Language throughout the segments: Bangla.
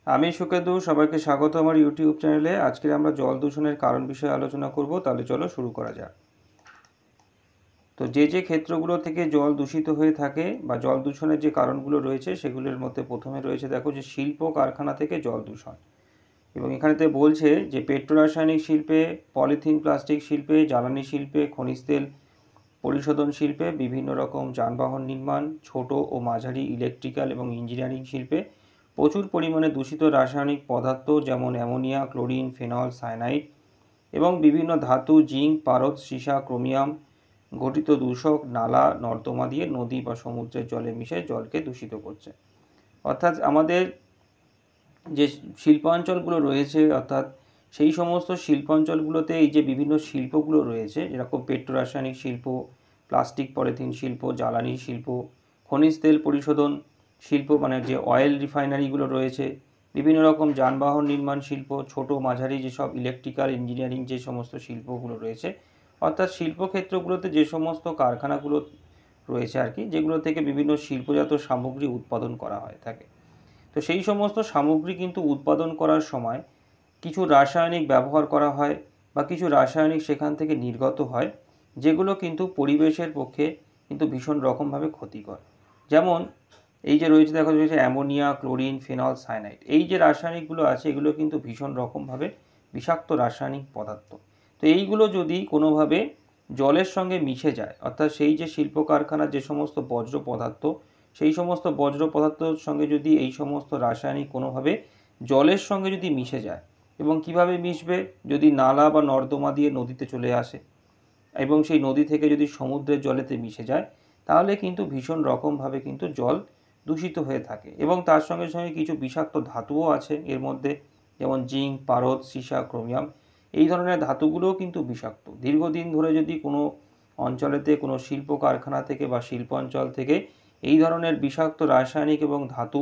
আমি সুকেতু, সবাইকে স্বাগত আমার ইউটিউব চ্যানেলে। আজকে আমরা জল দূষণের কারণ বিষয়ে আলোচনা করব। তাহলে চলো শুরু করা যাক। তো যে ক্ষেত্রগুলো থেকে জল দূষিত হয়ে থাকে বা জল দূষণের যে কারণগুলো রয়েছে সেগুলোর মধ্যে প্রথমে রয়েছে, দেখো, যে শিল্প কারখানা থেকে জল দূষণ। এবং এখানেতে বলছে যে পেট্রোরাসায়নিক শিল্পে, পলিথিন প্লাস্টিক শিল্পে, জ্বালানি শিল্পে, খনিজ তেল পরিশোধন শিল্পে, বিভিন্ন রকম যানবাহন নির্মাণ, ছোট ও মাঝারি ইলেকট্রিক্যাল এবং ইঞ্জিনিয়ারিং শিল্পে প্রচুর পরিমাণে দূষিত রাসায়নিক পদার্থ যেমন অ্যামোনিয়া, ক্লোরিন, ফেনল, সায়ানাইড এবং বিভিন্ন ধাতু, জিঙ্ক, পারদ, সীসা, ক্রোমিয়াম ঘটিত দূষক নালা নর্দমা দিয়ে নদী বা সমুদ্রের জলে মিশে জলকে দূষিত করছে। অর্থাৎ আমাদের যে শিল্পাঞ্চলগুলো রয়েছে, অর্থাৎ সেই সমস্ত শিল্পাঞ্চলগুলোতে এই যে বিভিন্ন শিল্পগুলো রয়েছে, যেরকম পেট্রোরাসায়নিক শিল্প, প্লাস্টিক পলিথিন শিল্প, জ্বালানি শিল্প, খনিজ তেল পরিশোধন শিল্প, মানে যে অয়েল রিফাইনারিগুলো রয়েছে, বিভিন্ন রকম যানবাহন নির্মাণ শিল্প, ছোট মাঝারি যেসব ইলেকট্রিক্যাল ইঞ্জিনিয়ারিং যে সমস্ত শিল্পগুলো রয়েছে, অর্থাৎ শিল্পক্ষেত্রগুলোতে যে সমস্ত কারখানাগুলো রয়েছে আর কি, যেগুলো থেকে বিভিন্ন শিল্পজাত সামগ্রী উৎপাদন করা হয় থাকে। তো সেই সমস্ত সামগ্রী কিন্তু উৎপাদন করার সময় কিছু রাসায়নিক ব্যবহার করা হয় বা কিছু রাসায়নিক সেখান থেকে নির্গত হয়, যেগুলো কিন্তু পরিবেশের পক্ষে কিন্তু ভীষণ রকমভাবে ক্ষতিকর। যেমন এই যে রয়েছে, দেখা যাচ্ছে অ্যামোনিয়া, ক্লোরিন, ফেনল, সায়ানাইড, এই যে রাসায়নিকগুলো আছে এগুলো কিন্তু ভীষণ রকমভাবে বিষাক্ত রাসায়নিক পদার্থ। তো এইগুলো যদি কোনোভাবে জলের সঙ্গে মিশে যায়, অর্থাৎ সেই যে শিল্প কারখানার যে সমস্ত বর্জ্য পদার্থ, সেই সমস্ত বর্জ্য পদার্থের সঙ্গে যদি এই সমস্ত রাসায়নিক কোনোভাবে জলের সঙ্গে যদি মিশে যায়, এবং কিভাবে মিশবে, যদি নালা বা নর্দমা দিয়ে নদীতে চলে আসে এবং সেই নদী থেকে যদি সমুদ্রের জলেতে মিশে যায়, তাহলে কিন্তু ভীষণ রকমভাবে কিন্তু জল দূষিত হয়ে থাকে। এবং তার সঙ্গে সঙ্গে কিছু বিষাক্ত ধাতুও আছে এর মধ্যে, যেমন জিঙ্ক, পারদ, সীসা, ক্রোমিয়াম, এই ধরনের ধাতুগুলোও কিন্তু বিষাক্ত। দীর্ঘদিন ধরে যদি কোনো অঞ্চলেতে কোনো শিল্প কারখানা থেকে বা শিল্পাঞ্চল থেকে এই ধরনের বিষাক্ত রাসায়নিক এবং ধাতু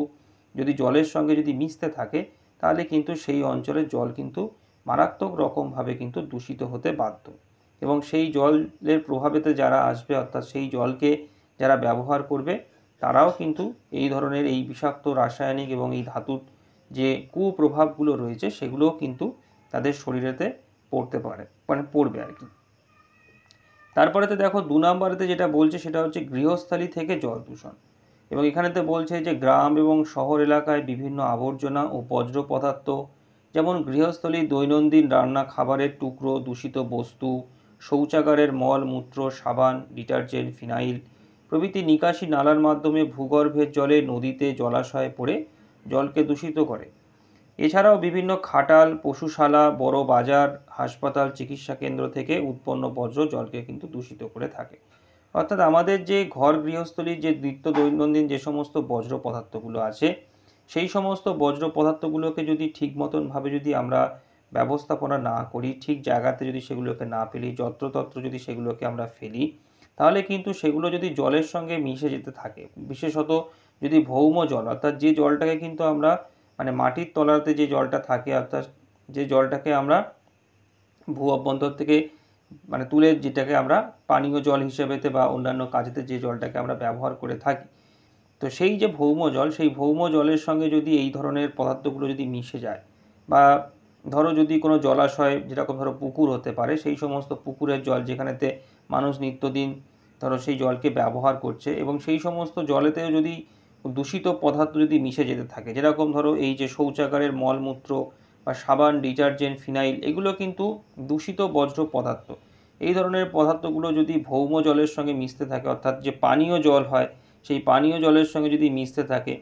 যদি জলের সঙ্গে যদি মিশতে থাকে, তাহলে কিন্তু সেই অঞ্চলের জল কিন্তু মারাত্মক রকমভাবে কিন্তু দূষিত হতে বাধ্য। এবং সেই জলের প্রভাবেতে যারা আসবে, অর্থাৎ সেই জলকে যারা ব্যবহার করবে, তারাও কিন্তু এই ধরনের এই বিষাক্ত রাসায়নিক এবং এই ধাতুর যে কুপ্রভাবগুলো রয়েছে সেগুলোও কিন্তু তাদের শরীরেতে পড়তে পারে, মানে পড়বে আর কি। তারপরেতে দেখো 2 নম্বরেতে যেটা বলছে সেটা হচ্ছে গৃহস্থালী থেকে জল দূষণ। এবং এখানেতে বলছে যে গ্রাম এবং শহর এলাকায় বিভিন্ন আবর্জনা ও বর্জ্য পদার্থ, যেমন গৃহস্থলীর দৈনন্দিন রান্না খাবারের টুকরো, দূষিত বস্তু, শৌচাগারের মল মূত্র, সাবান, ডিটারজেন্ট, ফিনাইল প্রভৃতি নিকাশি নালার মাধ্যমে ভূগর্ভের জলে, নদীতে, জলাশয়ে পড়ে জলকে দূষিত করে। এছাড়াও বিভিন্ন খাটাল, পশুশালা, বড় বাজার, হাসপাতাল, চিকিৎসা কেন্দ্র থেকে উৎপন্ন বর্জ্য জলকে কিন্তু দূষিত করে থাকে। অর্থাৎ আমাদের যে ঘর গৃহস্থলীর যে নিত্য দৈনন্দিন যে সমস্ত বজ্র পদার্থগুলো আছে, সেই সমস্ত বজ্র পদার্থগুলোকে যদি ঠিক মতনভাবে যদি আমরা ব্যবস্থাপনা না করি, ঠিক জায়গাতে যদি সেগুলোকে না ফেলি, যত্রতত্র যদি সেগুলোকে আমরা ফেলি, তাহলে কিন্তু সেগুলো যদি জলের সঙ্গে মিশে যেতে থাকে, বিশেষত যদি ভৌম জল, অর্থাৎ যে জলটাকে কিন্তু আমরা, মানে মাটির তলাতে যে জলটা থাকে, অর্থাৎ যে জলটাকে আমরা ভূ অভ্যন্তর থেকে মানে তুলে, যেটাকে আমরা পানীয় জল হিসেবেতে বা অন্যান্য কাজেতে যে জলটাকে আমরা ব্যবহার করে থাকি, তো সেই যে ভৌম জল, সেই ভৌম জলের সঙ্গে যদি এই ধরনের পদার্থগুলো যদি মিশে যায়, বা ধরো যদি কোনো জলাশয়, যেরকম ধরো পুকুর হতে পারে, সেই সমস্ত পুকুরের জল যেখানেতে মানুষ নিত্যদিন ধরো সেই জলকে ব্যবহার করছে, এবং সেই সমস্ত জলেতেও যদি দূষিত পদার্থ যদি মিশে যেতে থাকে, যেরকম ধরো এই যে শৌচাগারের মলমূত্র বা সাবান, ডিটারজেন্ট, ফিনাইল, এগুলো কিন্তু দূষিত বজ্র পদার্থ। এই ধরনের পদার্থগুলো যদি ভৌম জলের সঙ্গে মিশতে থাকে, অর্থাৎ যে পানীয় জল হয় সেই পানীয় জলের সঙ্গে যদি মিশতে থাকে,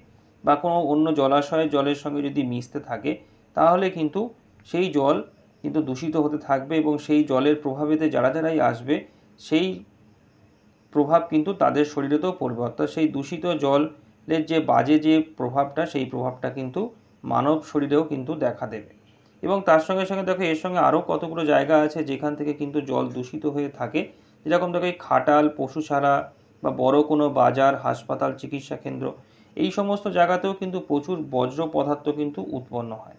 বা কোনো অন্য জলাশয়ের জলের সঙ্গে যদি মিশতে থাকে, তাহলে কিন্তু সেই জল কিন্তু দূষিত হতে থাকবে, এবং সেই জলের প্রভাবেতে যারাই আসবে, সেই প্রভাব কিন্তু তাদের শরীরেতেও পড়বে। অর্থাৎ সেই দূষিত জলের যে বাজে যে প্রভাবটা, সেই প্রভাবটা কিন্তু মানব শরীরেও কিন্তু দেখা দেবে। এবং তার সঙ্গে সঙ্গে দেখো, এর সঙ্গে আরও কতগুলো জায়গা আছে যেখান থেকে কিন্তু জল দূষিত হয়ে থাকে, যেরকম দেখো এই খাটাল, পশুশালা বা বড় কোনো বাজার, হাসপাতাল, চিকিৎসা কেন্দ্র, এই সমস্ত জায়গাতেও কিন্তু প্রচুর বজ্র পদার্থ কিন্তু উৎপন্ন হয়।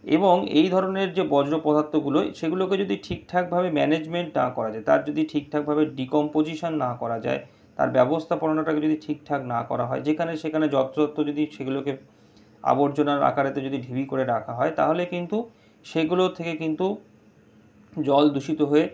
এবং এই ধরনের যে বজ্র পদার্থগুলো, সেগুলোকে যদি ঠিকঠাকভাবে ম্যানেজমেন্ট না করা যায়, তার যদি ঠিকঠাকভাবে ডিকম্পোজিশন না করা যায়, তার ব্যবস্থাপনাটাকে যদি ঠিকঠাক না করা হয়, যেখানে সেখানে যত্রতত্র যদি সেগুলোকে আবর্জনার আকারেতে যদি ঢিবি করে রাখা হয়, তাহলে কিন্তু সেগুলো থেকে কিন্তু জল দূষিত হয়ে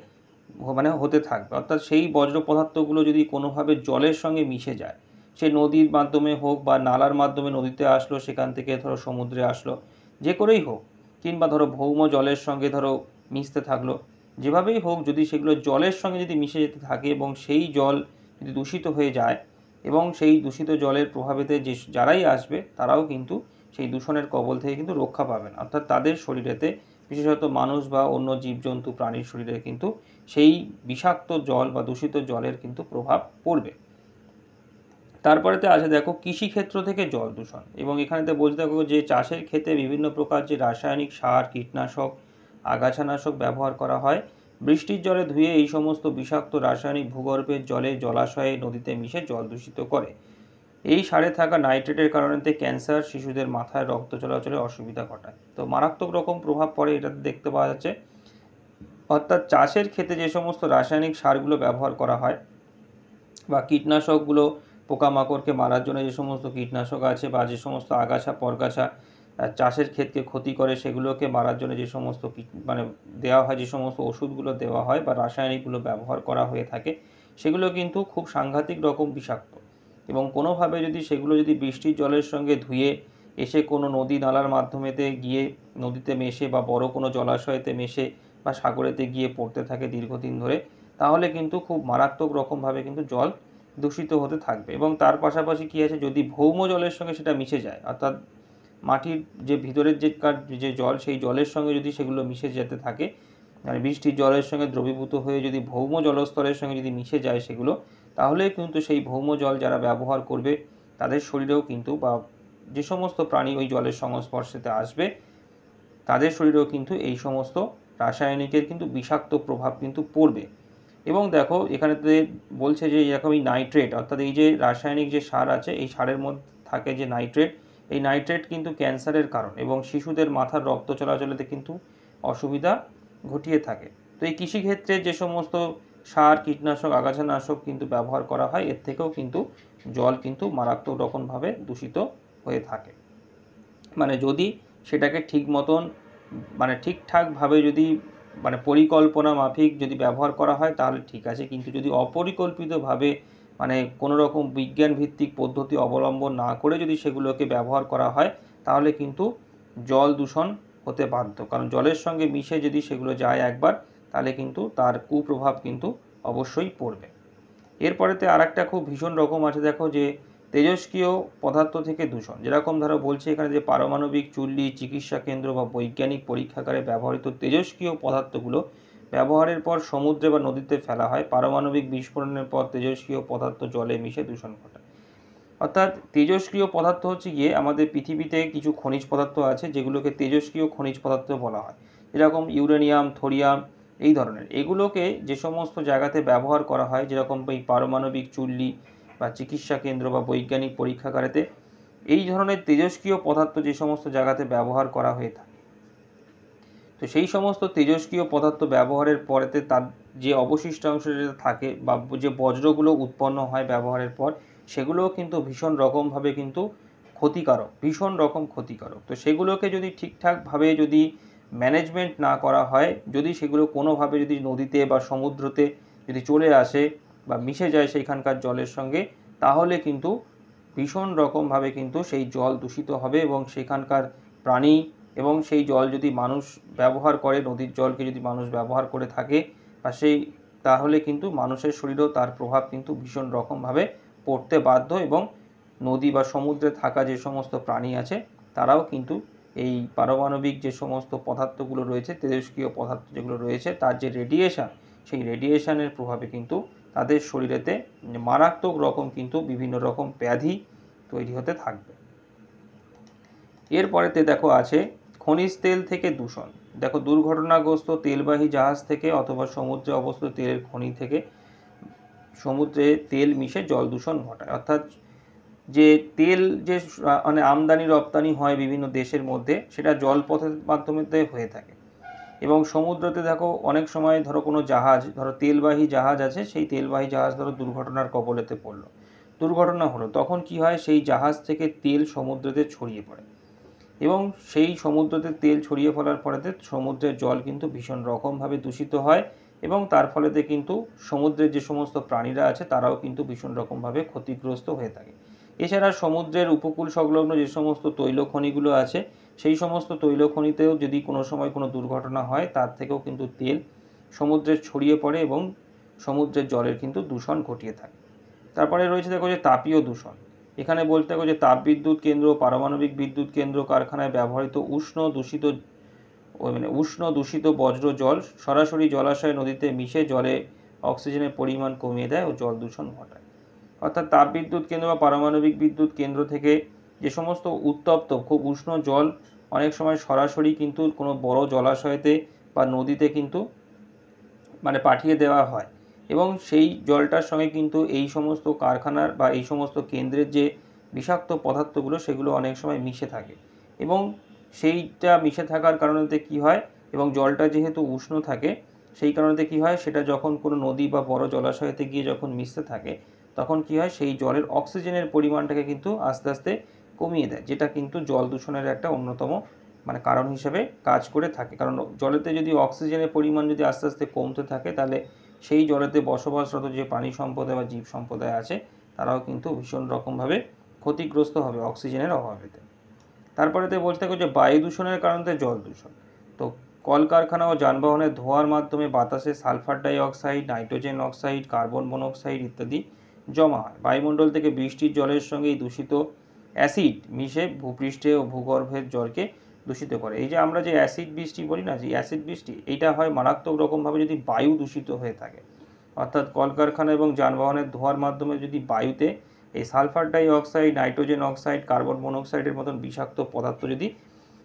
হতে থাকবে। অর্থাৎ সেই বর্জ্য পদার্থগুলো যদি কোনোভাবে জলের সঙ্গে মিশে যায়, সে নদীর মাধ্যমে হোক বা নালার মাধ্যমে নদীতে আসলো, সেখান থেকে ধরো সমুদ্রে আসলো, যে করেই হোক, কিংবা ধরো ভৌম জলের সঙ্গে ধরো মিশতে থাকলো, যেভাবেই হোক, যদি সেগুলো জলের সঙ্গে যদি মিশে যেতে থাকে এবং সেই জল যদি দূষিত হয়ে যায় এবং সেই দূষিত জলের প্রভাবেতে যারাই আসবে তারাও কিন্তু সেই দূষণের কবল থেকে কিন্তু রক্ষা পাবেন। অর্থাৎ তাদের শরীরেতে, বিশেষত মানুষ বা অন্য জীবজন্তু প্রাণীর শরীরে কিন্তু সেই বিষাক্ত জল বা দূষিত জলের কিন্তু প্রভাব পড়বে। তারপরেতে আছে দেখো কৃষিক্ষেত্র থেকে জল দূষণ, এবং এখানেতে বলতে দেখো যে চাষের ক্ষেত্রে বিভিন্ন প্রকার যে রাসায়নিক সার, কীটনাশক, আগাছানাশক ব্যবহার করা হয়, বৃষ্টির জলে ধুয়ে এই সমস্ত বিষাক্ত রাসায়নিক ভূগর্ভের জলে, জলাশয়ে, নদীতে মিশে জল দূষিত করে। এই সারে থাকা নাইট্রেটের কারণেতে ক্যান্সার, শিশুদের মাথায় রক্ত চলাচলে অসুবিধা ঘটায়। তো মারাত্মক রকম প্রভাব পড়ে, এটাতে দেখতে পাওয়া যাচ্ছে। অর্থাৎ চাষের ক্ষেত্রে যে সমস্ত রাসায়নিক সারগুলো ব্যবহার করা হয় বা কীটনাশকগুলো, পোকামাকড়কে মারার জন্য যে সমস্ত কীটনাশক আছে বা যে সমস্ত আগাছা পরগাছা চাষের ক্ষেতকে ক্ষতি করে, সেগুলোকে মারার জন্য যে সমস্ত দেওয়া হয়, যে সমস্ত ওষুধগুলো দেওয়া হয় বা রাসায়নিকগুলো ব্যবহার করা হয়ে থাকে, সেগুলো কিন্তু খুব সাংঘাতিক রকম বিষাক্ত। এবং কোনোভাবে যদি সেগুলো যদি বৃষ্টির জলের সঙ্গে ধুয়ে এসে কোনো নদী নালার মাধ্যমেতে গিয়ে নদীতে মেশে বা বড় কোনো জলাশয়েতে মেশে বা সাগরেতে গিয়ে পড়তে থাকে দীর্ঘদিন ধরে, তাহলে কিন্তু খুব মারাত্মক রকমভাবে কিন্তু জল দূষিত হতে থাকবে। এবং তার পাশাপাশি কী আছে, যদি ভৌম জলের সঙ্গে সেটা মিশে যায়, অর্থাৎ মাটির যে ভিতরের যে জল, সেই জলের সঙ্গে যদি সেগুলো মিশে যেতে থাকে, বৃষ্টির জলের সঙ্গে দ্রবীভূত হয়ে যদি ভৌম জলস্তরের সঙ্গে যদি মিশে যায় সেগুলো, তাহলে কিন্তু সেই ভৌম জল যারা ব্যবহার করবে তাদের শরীরেও কিন্তু, বা যে সমস্ত প্রাণী ওই জলের সংস্পর্শেতে আসবে তাদের শরীরেও কিন্তু এই সমস্ত রাসায়নিকের কিন্তু বিষাক্ত প্রভাব কিন্তু পড়বে। এবং দেখো এখানেতে বলছে যে এরকমই নাইট্রেট, অর্থাৎ এই যে রাসায়নিক যে সার আছে, এই সারের মধ্যে থাকে যে নাইট্রেট, এই নাইট্রেট কিন্তু ক্যান্সারের কারণ এবং শিশুদের মাথার রক্ত চলাচলেতে কিন্তু অসুবিধা ঘটিয়ে থাকে। তো এই কৃষিক্ষেত্রে যে সমস্ত সার, কীটনাশক, আগাছানাশক কিন্তু ব্যবহার করা হয়, এর থেকেও কিন্তু জল কিন্তু মারাত্মক রকমভাবে দূষিত হয়ে থাকে। যদি সেটাকে ঠিক মতন ঠিকঠাকভাবে যদি পরিকল্পনা মাফিক যদি ব্যবহার করা হয় তাহলে ঠিক আছে, কিন্তু যদি অপরিকল্পিতভাবে কোনো রকম বিজ্ঞান ভিত্তিক পদ্ধতি অবলম্বন না করে যদি সেগুলোকে ব্যবহার করা হয়, তাহলে কিন্তু জল দূষণ হতে বাধ্য। কারণ জলের সঙ্গে মিশে যদি সেগুলো যায় একবার, তাহলে কিন্তু তার কুপ্রভাব কিন্তু অবশ্যই পড়বে। এরপরেতে আর একটা খুব ভীষণ রকম আছে, দেখো যে তেজস্ক্রিয় পদার্থ থেকে দূষণ। যেরকম ধরো বলছে এখানে যে পারমাণবিক চুল্লি, চিকিৎসা কেন্দ্র বা বৈজ্ঞানিক পরীক্ষাগারে ব্যবহৃত তেজস্ক্রিয় পদার্থগুলো ব্যবহারের পর সমুদ্রে বা নদীতে ফেলা হয়। পারমাণবিক বিস্ফোরণের পর তেজস্ক্রিয় পদার্থ জলে মিশে দূষণ ঘটায়। অর্থাৎ তেজস্ক্রিয় পদার্থ হচ্ছে গিয়ে আমাদের পৃথিবীতে কিছু খনিজ পদার্থ আছে যেগুলোকে তেজস্ক্রিয় খনিজ পদার্থ বলা হয়, যেরকম ইউরেনিয়াম, থোরিয়াম, এই ধরনের। এগুলোকে যে সমস্ত জায়গাতে ব্যবহার করা হয়, যেরকম এই পারমাণবিক চুল্লি বা চিকিৎসা কেন্দ্র বা বৈজ্ঞানিক পরীক্ষাগারেতে, এই ধরনের তেজস্ক্রিয় পদার্থ যে সমস্ত জায়গাতে ব্যবহার করা হয়ে থাকে, তো সেই সমস্ত তেজস্ক্রিয় পদার্থ ব্যবহারের পরেতে তার যে অবশিষ্টাংশ যেটা থাকে বা যে বজ্রগুলো উৎপন্ন হয় ব্যবহারের পর, সেগুলোও কিন্তু ভীষণ রকমভাবে কিন্তু ক্ষতিকারক, ভীষণ রকম ক্ষতিকারক। তো সেগুলোকে যদি ঠিকঠাকভাবে যদি ম্যানেজমেন্ট না করা হয়, যদি সেগুলো কোনোভাবে যদি নদীতে বা সমুদ্রতে যদি চলে আসে বা মিশে যায় সেইখানকার জলের সঙ্গে, তাহলে কিন্তু ভীষণ রকমভাবে কিন্তু সেই জল দূষিত হবে এবং সেখানকার প্রাণী, এবং সেই জল যদি মানুষ ব্যবহার করে, নদীর জলকে যদি মানুষ ব্যবহার করে থাকে বা তাহলে কিন্তু মানুষের শরীরেও তার প্রভাব কিন্তু ভীষণ রকমভাবে পড়তে বাধ্য। এবং নদী বা সমুদ্রে থাকা যে সমস্ত প্রাণী আছে তারাও কিন্তু এই পারমাণবিক যে সমস্ত পদার্থগুলো রয়েছে, তেজস্ক্রিয় পদার্থ যেগুলো রয়েছে, তার যে রেডিয়েশন, সেই রেডিয়েশনের প্রভাবে কিন্তু তাদের শরীরেতে মারাত্মক রকম কিন্তু বিভিন্ন রকম ব্যাধি তৈরি হতে থাকবে। এরপরেতে দেখো আছে খনিজ তেল থেকে দূষণ। দেখো দুর্ঘটনাগ্রস্ত তেলবাহী জাহাজ থেকে অথবা সমুদ্রে অবস্থিত তেলের খনি থেকে সমুদ্রে তেল মিশে জল দূষণ ঘটায়। অর্থাৎ যে তেল যে আমদানি রপ্তানি হয় বিভিন্ন দেশের মধ্যে, সেটা জলপথের মাধ্যমে হয়ে থাকে। এবং সমুদ্রতে দেখো অনেক সময় ধরো কোনো জাহাজ, ধরো তেলবাহী জাহাজ আছে, সেই তেলবাহী জাহাজ ধরো দুর্ঘটনার কবলেতে পড়লো, দুর্ঘটনা হলো, তখন কি হয়, সেই জাহাজ থেকে তেল সমুদ্রেতে ছড়িয়ে পড়ে। এবং সেই সমুদ্রতে তেল ছড়িয়ে ফেলার ফলেতে সমুদ্রের জল কিন্তু ভীষণ রকমভাবে দূষিত হয় এবং তার ফলেতে কিন্তু সমুদ্রের যে সমস্ত প্রাণীরা আছে তারাও কিন্তু ভীষণ রকমভাবে ক্ষতিগ্রস্ত হয়ে থাকে। এছাড়া সমুদ্রের উপকূল সংলগ্ন যে সমস্ত তৈল খনিগুলো আছে সেই সমস্ত তৈল খনিতেও যদি কোনো সময় কোনো দুর্ঘটনা হয় তার থেকেও কিন্তু তেল সমুদ্রে ছড়িয়ে পড়ে এবং সমুদ্রের জলের কিন্তু দূষণ ঘটিয়ে থাকে। তারপরে রয়েছে দেখো যে তাপীয় দূষণ। এখানে বলতে হবে যে তাপবিদ্যুৎ কেন্দ্র, পারমাণবিক বিদ্যুৎ কেন্দ্র, কারখানায় ব্যবহৃত উষ্ণ দূষিত বজ্র জল সরাসরি জলাশয় নদীতে মিশে জলে অক্সিজেনের পরিমাণ কমিয়ে দেয় ও জল দূষণ ঘটায়। অর্থাৎ তাপবিদ্যুৎ কেন্দ্র বা পারমাণবিক বিদ্যুৎ কেন্দ্র থেকে যে সমস্ত উত্তপ্ত খুব উষ্ণ জল অনেক সময় সরাসরি কিন্তু কোনো বড় জলাশয়তে বা নদীতে কিন্তু পাঠিয়ে দেওয়া হয় এবং সেই জলটার সঙ্গে কিন্তু এই সমস্ত কারখানার বা এই সমস্ত কেন্দ্রের যে বিষাক্ত পদার্থগুলো সেগুলো অনেক সময় মিশে থাকে এবং সেইটা মিশে থাকার কারণেতে কী হয় এবং জলটা যেহেতু উষ্ণ থাকে সেই কারণেতে কী হয় সেটা যখন কোনো নদী বা বড় জলাশয়তে গিয়ে যখন মিশতে থাকে তখন কী হয় সেই জলের অক্সিজেনের পরিমাণটাকে কিন্তু আস্তে আস্তে কমিয়ে দেয়, যেটা কিন্তু জল দূষণের একটা অন্যতম কারণ হিসেবে কাজ করে থাকে। কারণ জলেতে যদি অক্সিজেনের পরিমাণ যদি আস্তে আস্তে কমতে থাকে তাহলে সেই জলেতে বসবাসরত যে প্রাণী সম্প্রদায় বা জীব সম্প্রদায় আছে তারাও কিন্তু ভীষণ রকমভাবে ক্ষতিগ্রস্ত হবে অক্সিজেনের অভাবেতে। তারপরেতে বলতে হবে যে বায়ু দূষণের কারণে জল দূষণ। তো কলকারখানা ও যানবাহনের ধোঁয়ার মাধ্যমে বাতাসে sulphur dioxide, nitrogen oxide, carbon monoxide ইত্যাদি জমা হয়। বায়ুমণ্ডল থেকে বৃষ্টির জলের সঙ্গে এই দূষিত অ্যাসিড মিশে ভূপৃষ্ঠে ও ভূগর্ভের জলকে দূষিত করে। এই যে আমরা যে অ্যাসিড বৃষ্টি বলি না, যে অ্যাসিড বৃষ্টি, এইটা হয় মারাত্মক রকমভাবে যদি বায়ু দূষিত হয়ে থাকে। অর্থাৎ কলকারখানা এবং যানবাহনের ধোঁয়ার মাধ্যমে যদি বায়ুতে এই sulphur dioxide, nitrogen oxide, carbon মনোক্সাইডের মতন বিষাক্ত পদার্থ যদি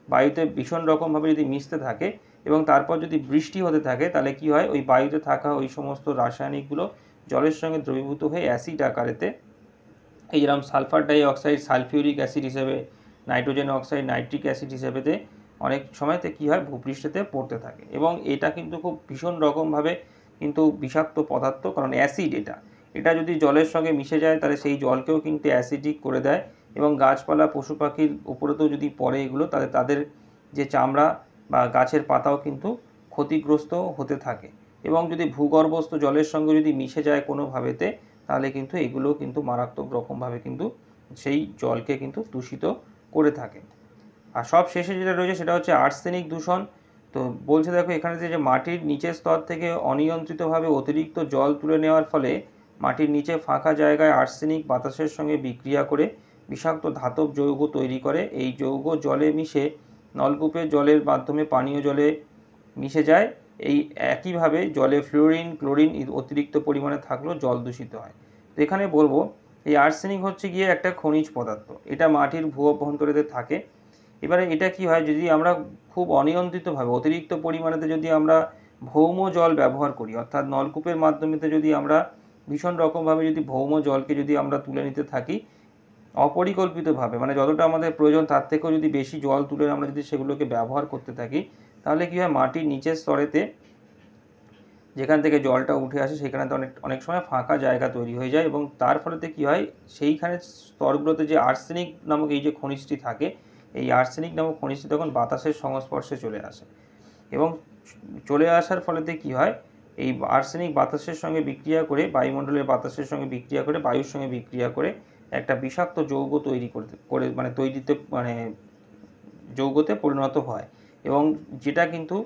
বায়ুতে ভীষণ রকমভাবে যদি মিশতে থাকে এবং তারপর যদি বৃষ্টি হতে থাকে তাহলে কি হয়, ওই বায়ুতে থাকা ওই সমস্ত রাসায়নিকগুলো জলের সঙ্গে দ্রবীভূত হয়ে অ্যাসিড আকারেতে এই যেরকম sulphur die oxide sulphuric acid হিসেবে, নাইট্রোজেন অক্সাইড নাইট্রিক অ্যাসিড হিসেবেতে অনেক সময়তে কী হয় ভূপৃষ্ঠেতে পড়তে থাকে এবং এটা কিন্তু খুব ভীষণ রকমভাবে কিন্তু বিষাক্ত পদার্থ, কারণ অ্যাসিড এটা যদি জলের সঙ্গে মিশে যায় তাহলে সেই জলকেও কিন্তু অ্যাসিডিক করে দেয় এবং গাছপালা পশু পাখির উপরেতেও যদি পড়ে এগুলো তাহলে তাদের যে চামড়া বা গাছের পাতাও কিন্তু ক্ষতিগ্রস্ত হতে থাকে এবং যদি ভূগর্ভস্থ জলের সঙ্গে যদি মিশে যায় কোনোভাবেতে তাহলে কিন্তু এগুলো কিন্তু মারাত্মক রকমভাবে কিন্তু সেই জলকে কিন্তু দূষিত করে থাকে। আর সব শেষে যেটা রয়েছে সেটা হচ্ছে আর্সেনিক দূষণ। তো বলছে দেখো এখানে যে মাটির নিচের স্তর থেকে অনিয়ন্ত্রিতভাবে অতিরিক্ত জল তুলে নেওয়ার ফলে মাটির নিচে ফাঁকা জায়গায় আর্সেনিক বাতাসের সঙ্গে বিক্রিয়া করে বিষাক্ত ধাতব যৌগ তৈরি করে। এই যৌগ জলে মিশে নলকূপের জলের মাধ্যমে পানীয় জলে মিশে যায়। এই একইভাবে জলে ফ্লোরিন, ক্লোরিন অতিরিক্ত পরিমাণে থাকলেও জল দূষিত হয়। তো এখানে বলবো এই আর্সেনিক হচ্ছে গিয়ে একটা খনিজ পদার্থ, এটা মাটির ভূঅভ্যন্তরেতে থাকে। এবারে এটা কি হয়, যদি আমরা খুব অনিয়ন্ত্রিতভাবে অতিরিক্ত পরিমাণেতে যদি আমরা ভৌম জল ব্যবহার করি, অর্থাৎ নলকূপের মাধ্যমেতে যদি আমরা ভীষণ রকমভাবে যদি ভৌম জলকে যদি আমরা তুলে নিতে থাকি অপরিকল্পিতভাবে, যতটা আমাদের প্রয়োজন তার থেকেও যদি বেশি জল তুলে আমরা যদি সেগুলোকে ব্যবহার করতে থাকি তাহলে কী হয়, মাটির নিচের স্তরেতে যেখান থেকে জলটা উঠে আসে সেখানে তো অনেক সময় ফাঁকা জায়গা তৈরি হয়ে যায় এবং তার ফলেতে কী হয়, সেইখানে স্তরগুলোতে যে আর্সেনিক নামক এই যে খনিজটি থাকে, এই আর্সেনিক নামক খনিজটি তখন বাতাসের সংস্পর্শে চলে আসে এবং চলে আসার ফলেতে কী হয়, এই আর্সেনিক বাতাসের সঙ্গে বিক্রিয়া করে বায়ুমণ্ডলের বাতাসের সঙ্গে বিক্রিয়া করে বায়ুর সঙ্গে বিক্রিয়া করে একটা বিষাক্ত যৌগ তৈরি যৌগতে পরিণত হয় এবং যেটা কিন্তু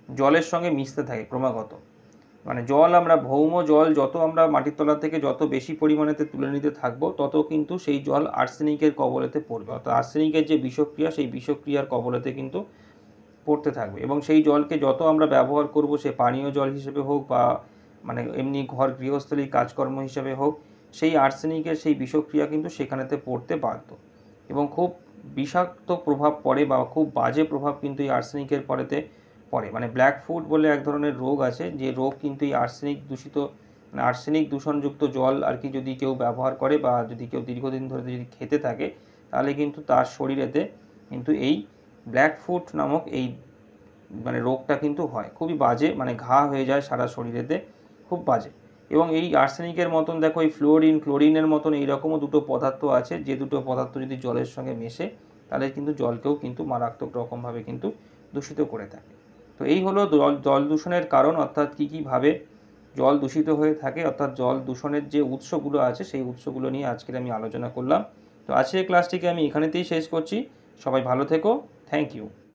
জলের সঙ্গে মিশতে থাকে ক্রমাগত। জল আমরা ভৌম জল যত আমরা মাটির তলা থেকে যত বেশি পরিমাণেতে তুলে নিতে থাকবো তত কিন্তু সেই জল আর্সেনিকের কবলেতে পড়বে, অর্থাৎ আর্সেনিকের যে বিষক্রিয়া সেই বিষক্রিয়ার কবলেতে কিন্তু পড়তে থাকবে এবং সেই জলকে যত আমরা ব্যবহার করব, সে পানীয় জল হিসেবে হোক বা এমনি ঘর গৃহস্থলী কাজকর্ম হিসেবে হোক, সেই আর্সেনিকের সেই বিষক্রিয়া কিন্তু সেখানেতে পড়তে বাধ্য এবং খুব বিষাক্ত প্রভাব পড়ে বা খুব বাজে প্রভাব কিন্তু এই আর্সেনিকের পরেতে পড়ে। ব্ল্যাক ফুড বলে এক ধরনের রোগ আছে, যে রোগ কিন্তু এই আর্সেনিক দূষণযুক্ত জল আর কি যদি কেউ ব্যবহার করে বা যদি কেউ দীর্ঘদিন ধরে যদি খেতে থাকে তাহলে কিন্তু তার শরীরেতে কিন্তু এই ব্ল্যাক ফুড নামক এই রোগটা কিন্তু হয়, খুবই বাজে, ঘা হয়ে যায় সারা শরীরেতে, খুব বাজে। এবং এই আর্সেনিকের মতন দেখো এই ফ্লোরিন, ক্লোরিনের মতন এইরকমও দুটো পদার্থ আছে, যে দুটো পদার্থ যদি জলের সঙ্গে মেশে তাহলে কিন্তু জলকেও কিন্তু মারাত্মক রকমভাবে কিন্তু দূষিত করে থাকে। তো এই হলো জল দূষণের কারণ, অর্থাৎ কীভাবে জল দূষিত হয়ে থাকে, অর্থাৎ জল দূষণের যে উৎসগুলো আছে সেই উৎসগুলো নিয়ে আজকের আমি আলোচনা করলাম। তো আজকের ক্লাসটিকে আমি এখানেতেই শেষ করছি। সবাই ভালো থেকো। Thank you.